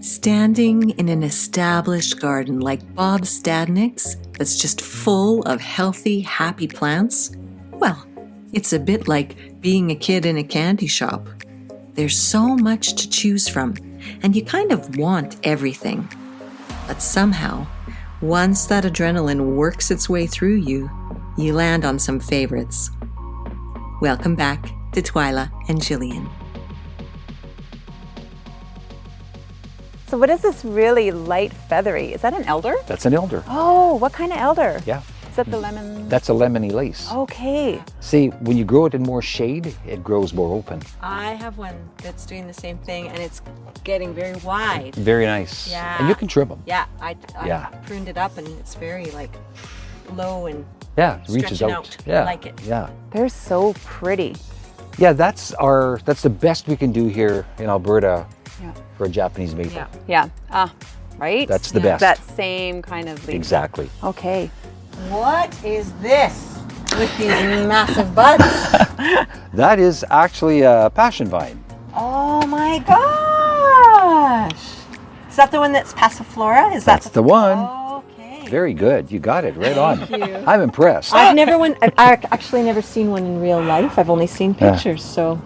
Standing in an established garden like Bob Stadnyk's that's just full of healthy, happy plants, well, it's a bit like being a kid in a candy shop. There's so much to choose from, and you kind of want everything. But somehow, once that adrenaline works its way through you, you land on some favorites. Welcome back to Twilla and Jillian. So what is this really light feathery? Is that an elder? That's an elder. Oh, what kind of elder? Yeah. Is that the lemon? That's a lemony lace. Okay. See, when you grow it in more shade, it grows more open. I have one that's doing the same thing, and it's getting very wide. Very nice. Yeah. And you can trim them. Yeah, I Yeah. pruned it up, and it's very low and Yeah, it reaches stretching out. out. Yeah. I like it. Yeah. They're so pretty. Yeah, that's the best we can do here in Alberta for a Japanese maple. Yeah. Yeah. Right? That's the best. That same kind of leaf. Exactly. Okay. What is this with these massive buds? That is actually a passion vine. Oh my gosh! Is that the one that's passiflora? That's the one. Okay. Very good. You got it right on. Thank you. I'm impressed. I've actually never seen one in real life. I've only seen pictures, so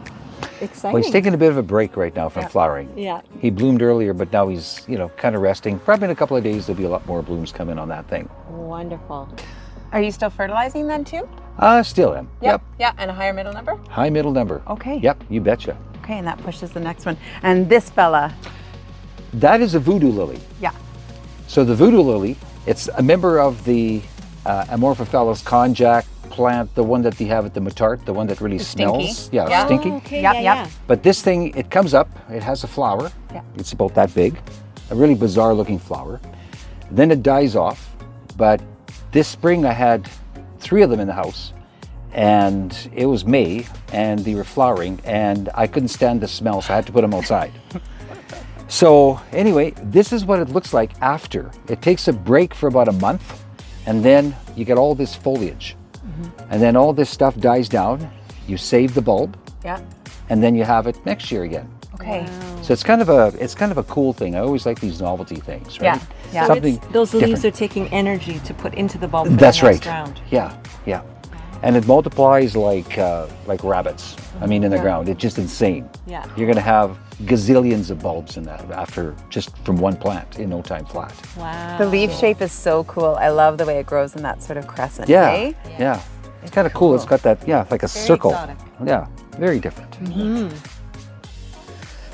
exciting. Well, he's taking a bit of a break right now from flowering. Yeah. He bloomed earlier, but now he's, kind of resting. Probably in a couple of days, there'll be a lot more blooms coming on that thing. Wonderful. Are you still fertilizing then too? Still am. Yep. Yeah, and a higher middle number? High middle number. Okay. Yep, you betcha. Okay, and that pushes the next one. And this fella? That is a voodoo lily. Yeah. So the voodoo lily, it's a member of the Amorphophallus konjac plant, the one that you have at the Matart, the one that really smells. stinky. Yeah, stinky. Okay, Yep. But this thing, it comes up, it has a flower. Yeah. It's about that big, a really bizarre looking flower. Then it dies off, but this spring I had 3 of them in the house, and it was May, and they were flowering, and I couldn't stand the smell, so I had to put them outside. So anyway, this is what it looks like after. It takes a break for about a month, and then you get all this foliage. And then all this stuff dies down, you save the bulb, Yeah. and then you have it next year again. Okay. So it's kind of a cool thing. I always like these novelty things, right? Yeah. Yeah. Something those leaves different. are taking energy to put into the bulb for That's the next right. round. Yeah. And it multiplies like rabbits. I mean, in the ground. It's just insane. Yeah. You're going to have gazillions of bulbs in that after just from one plant in no time flat. Wow. The leaf shape is so cool. I love the way it grows in that sort of crescent. Yeah. eh? Yeah. It's kind of cool. It's got that, like a Very circle. exotic. Yeah. Very different.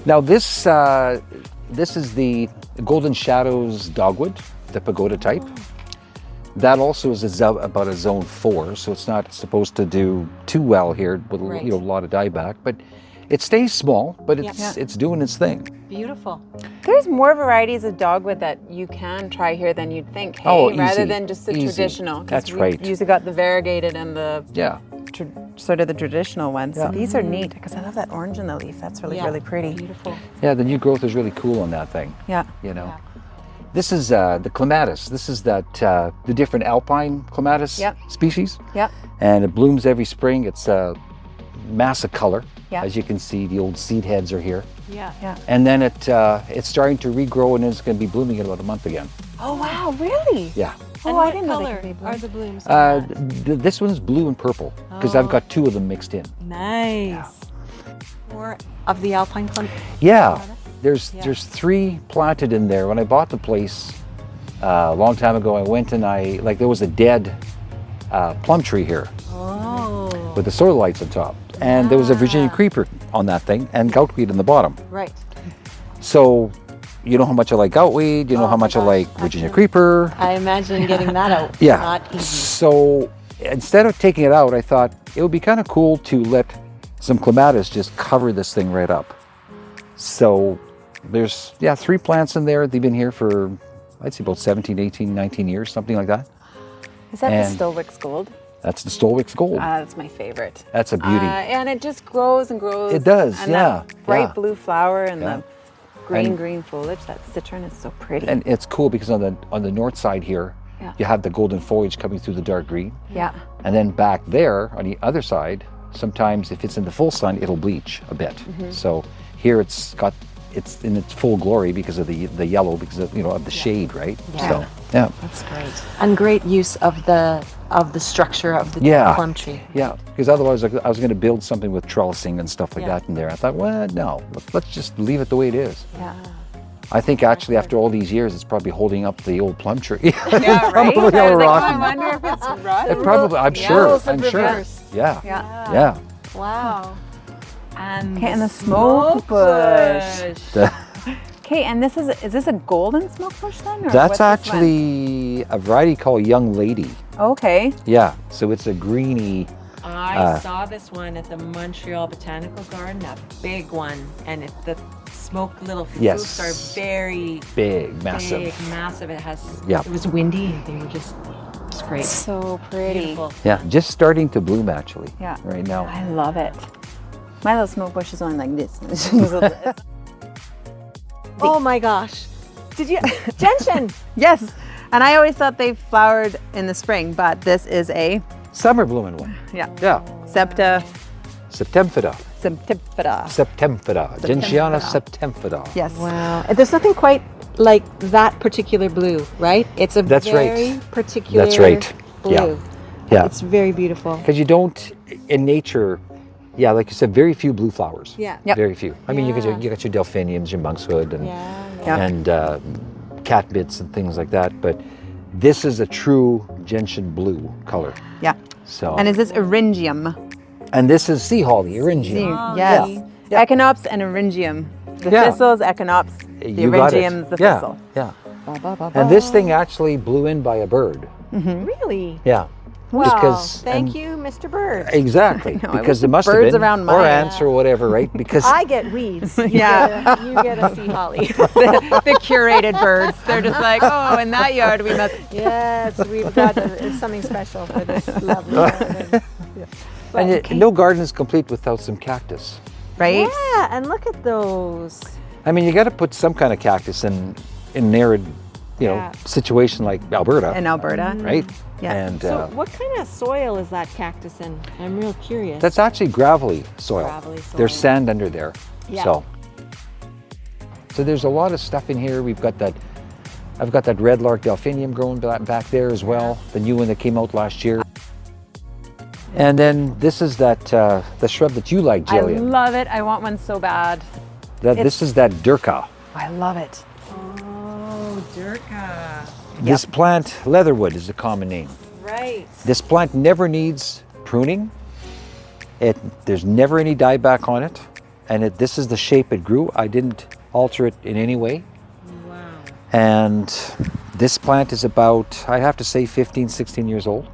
Now this is the Golden Shadows dogwood, the pagoda type. That also is about a zone 4, so it's not supposed to do too well here with Right. a lot of dieback, but it stays small, but it's doing its thing. Beautiful. There's more varieties of dogwood that you can try here than you'd think, hey? Oh, Rather easy, than just the easy. traditional. 'Cause That's we've right. usually got the variegated and the Yeah. sort of the traditional ones. Yeah. So these are neat because I love that orange in the leaf. That's really, really pretty. Beautiful. Yeah, the new growth is really cool on that thing. Yeah. This is the clematis. This is the different alpine clematis species. Yep. And it blooms every spring. It's a mass of color. Yeah. As you can see, the old seed heads are here. Yeah. Yeah. And then it's starting to regrow, and it's going to be blooming in about a month again. Oh, wow. Really? Yeah. Oh, And I what didn't know they color could be blue. are the blooms? on that? This one's blue and purple because I've got 2 of them mixed in. Nice. More of the alpine clematis? Yeah. There's 3 planted in there. When I bought the place a long time ago, I went and there was a dead plum tree here Oh. with the soil lights on top. And there was a Virginia creeper on that thing and goutweed in the bottom. Right. So you know how much I like goutweed, you know Oh how my much I gosh, like Virginia creeper. I imagine getting that out. Yeah. Not easy. So instead of taking it out, I thought it would be kind of cool to let some clematis just cover this thing right up. So there's 3 plants in there. They've been here for, I'd say about 17, 18, 19 years, something like that. Is that And- the Stolwick's Gold? That's the Stolwick's Gold. That's my favorite. That's a beauty. And it just grows and grows. It does, and yeah, That bright yeah. blue flower and Yeah. the green, And- green foliage. That citron is so pretty. And it's cool because on the north side here, Yeah. you have the golden foliage coming through the dark green. yeah. And then back there on the other side, sometimes if it's in the full sun, it'll bleach a bit. So here it's it's in its full glory because of the yellow, because of, of the shade, right? Yeah. So, yeah. That's great. And great use of the structure of the plum tree. Yeah, because otherwise I was going to build something with trellising and stuff like that in there. I thought, well, no, let's just leave it the way it is. Yeah. I think actually after all these years, it's probably holding up the old plum tree. Yeah, right? Probably I all was like, rotten. oh, I wonder if it's rotten. It probably, I'm sure. roles I'm have sure. reversed. Yeah. Yeah. Yeah. Wow. And Okay, and the smoke bush. The- Okay, and is this a golden smoke bush then? Or That's what's this one? actually a variety called Young Lady. Okay. Yeah, so it's a greeny. I saw this one at the Montreal Botanical Garden, a big one, and the smoked little fruits Yes. are very Big, massive. big, massive. It has. Yeah. It was windy. And they were just. It's great. So pretty. Beautiful. Yeah, just starting to bloom actually. Yeah. Right now. I love it. My little smoke bush is only like this. Oh my gosh! Did you gentian? Yes. And I always thought they flowered in the spring, but this is a Summer blooming one. yeah. Yeah. Septa Septemphida. Septifida. Septemphida. Gentiana septemphida. Yes. Wow. There's nothing quite like that particular blue, right? It's a That's right. very particular. That's right. Blue. Yeah. Yeah. It's very beautiful. Because you don't, in nature, yeah, like you said, very few blue flowers. Yeah. Yep. Very few. I mean, you Yeah. got your delphiniums, your monkshood, and Yeah. and catbits and things like that. But this is a true gentian blue color. Yeah. So And is this eryngium? and this is sea holly, eryngium. Yes. Yeah. Echinops and eryngium. The Yeah. thistles, echinops. The You got it. eryngium's the Yeah. thistle. Yeah. And this thing actually blew in by a bird. Really? Yeah. Wow. Because Thank and- you, Mr. Bird. Exactly. know, I Because wish there must have birds been around or my- ants or whatever, right? Because I get weeds. Yeah. You get a sea holly. The curated birds. They're just like, oh, in that yard we must. Yes, we've got something special for this lovely garden. and yet, no garden is complete without some cactus. Right? Yeah, and look at those. I mean, you got to put some kind of cactus in an arid, Yeah. situation like Alberta, In Alberta. right? Yeah. And So what kind of soil is that cactus in? I'm real curious. that's actually gravelly soil. Gravelly soil. There's sand under there. Yeah. So there's a lot of stuff in here. I've got that red lark delphinium growing back there as well. The new one that came out last year. And then this is that the shrub that you like, I Jillian. love it. I want one so bad. This is that Durka. I love it. Oh, Durka. This plant, leatherwood is the common name. Right. This plant never needs pruning. There's never any dieback on it. And this is the shape it grew. I didn't alter it in any way. Wow. And this plant is about, I'd have to say 15, 16 years old.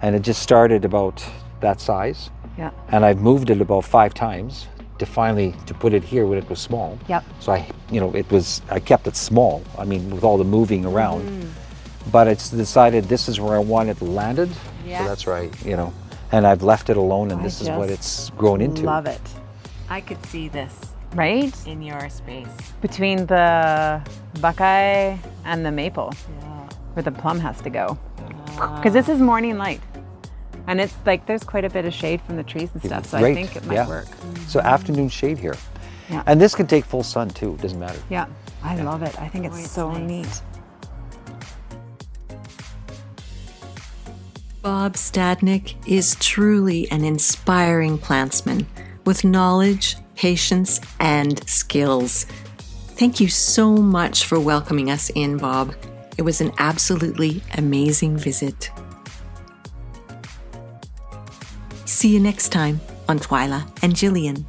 And it just started about that size. Yeah. And I've moved it about 5 times to put it here when it was small. Yep. So I kept it small. I mean, with all the moving around. But it's decided this is where I want it landed. Yeah. So that's right, And I've left it alone, and this is what it's grown into. Love it. I could see this Right? in your space. Between the buckeye and the maple, Yeah. where the plum has to go. Because this is morning light. And it's like there's quite a bit of shade from the trees and stuff, so I Right, think it might yeah. work. So afternoon shade here. Yeah. And this can take full sun too, it doesn't matter. Yeah, I love it. I think it's it's so nice. neat. Bob Stadnyk is truly an inspiring plantsman with knowledge, patience, and skills. Thank you so much for welcoming us in, Bob. It was an absolutely amazing visit. See you next time on Twilla and Jillian.